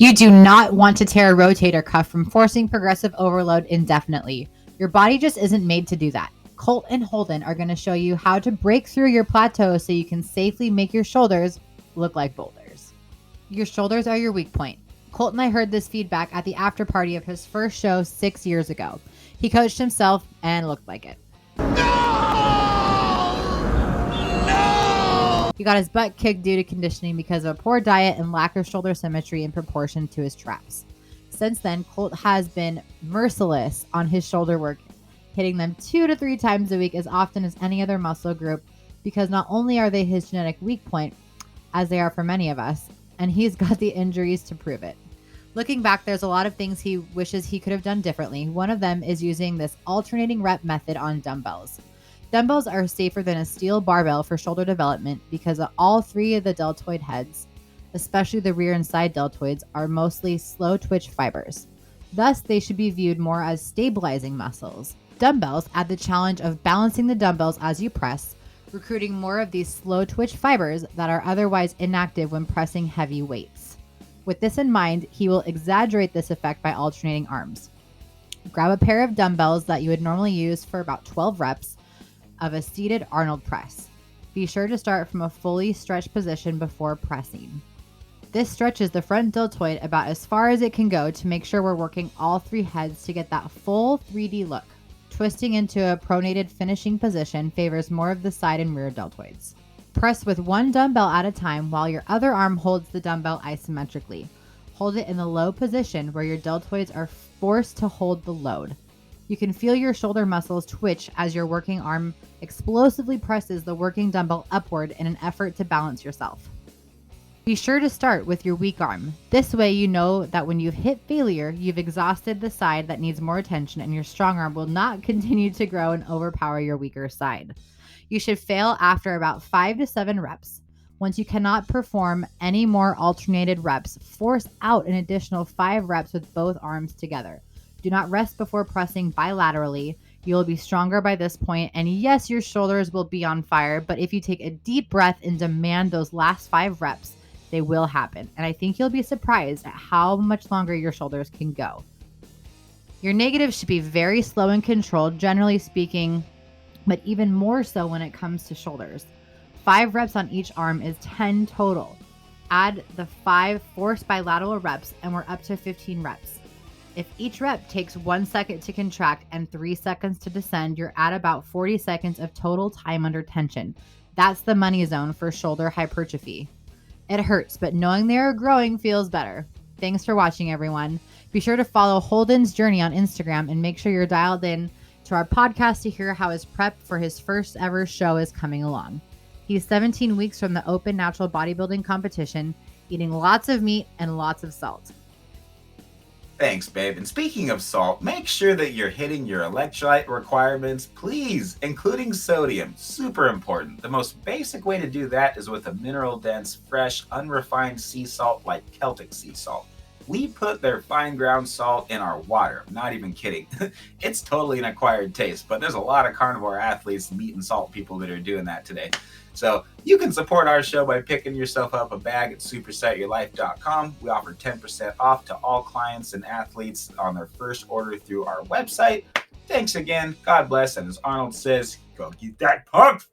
You do not want to tear a rotator cuff from forcing progressive overload indefinitely. Your body just isn't made to do that. Colt and Holden are going to show you how to break through your plateau so you can safely make your shoulders look like boulders. Your shoulders are your weak point. Colt and I heard this feedback at the after party of his first show 6 years ago. He coached himself and looked like it. He got his butt kicked due to conditioning because of a poor diet and lack of shoulder symmetry in proportion to his traps. Since then, Colt has been merciless on his shoulder work, hitting them 2 to 3 times a week as often as any other muscle group, because not only are they his genetic weak point, as they are for many of us, and he's got the injuries to prove it. Looking back, there's a lot of things he wishes he could have done differently. One of them is using this alternating rep method on dumbbells. Dumbbells are safer than a steel barbell for shoulder development because all 3 of the deltoid heads, especially the rear and side deltoids, are mostly slow twitch fibers. Thus, they should be viewed more as stabilizing muscles. Dumbbells add the challenge of balancing the dumbbells as you press, recruiting more of these slow twitch fibers that are otherwise inactive when pressing heavy weights. With this in mind, he will exaggerate this effect by alternating arms. Grab a pair of dumbbells that you would normally use for about 12 reps of a seated Arnold press. Be sure to start from a fully stretched position before pressing. This stretches the front deltoid about as far as it can go to make sure we're working all 3 heads to get that full 3D look. Twisting into a pronated finishing position favors more of the side and rear deltoids. Press with 1 dumbbell at a time while your other arm holds the dumbbell isometrically. Hold it in the low position where your deltoids are forced to hold the load. You can feel your shoulder muscles twitch as your working arm explosively presses the working dumbbell upward in an effort to balance yourself. Be sure to start with your weak arm. This way you know that when you've hit failure, you've exhausted the side that needs more attention and your strong arm will not continue to grow and overpower your weaker side. You should fail after about 5 to 7 reps. Once you cannot perform any more alternated reps, force out an additional 5 reps with both arms together. Do not rest before pressing bilaterally. You will be stronger by this point, and yes, your shoulders will be on fire, but if you take a deep breath and demand those last 5 reps, they will happen. And I think you'll be surprised at how much longer your shoulders can go. Your negatives should be very slow and controlled, generally speaking, but even more so when it comes to shoulders. 5 reps on each arm is 10 total. Add the 5 forced bilateral reps, and we're up to 15 reps. If each rep takes 1 second to contract and 3 seconds to descend, you're at about 40 seconds of total time under tension. That's the money zone for shoulder hypertrophy. It hurts, but knowing they are growing feels better. Thanks for watching, everyone. Be sure to follow Holden's journey on Instagram and make sure you're dialed in to our podcast to hear how his prep for his first ever show is coming along. He's 17 weeks from the open natural bodybuilding competition, eating lots of meat and lots of salt. Thanks, babe. And speaking of salt, make sure that you're hitting your electrolyte requirements, please, including sodium. Super important. The most basic way to do that is with a mineral-dense, fresh, unrefined sea salt like Celtic sea salt. We put their fine ground salt in our water. I'm not even kidding. It's totally an acquired taste, but there's a lot of carnivore athletes, meat and salt people that are doing that today. So you can support our show by picking yourself up a bag at supersetyourlife.com. We offer 10% off to all clients and athletes on their first order through our website. Thanks again. God bless. And as Arnold says, go get that pump.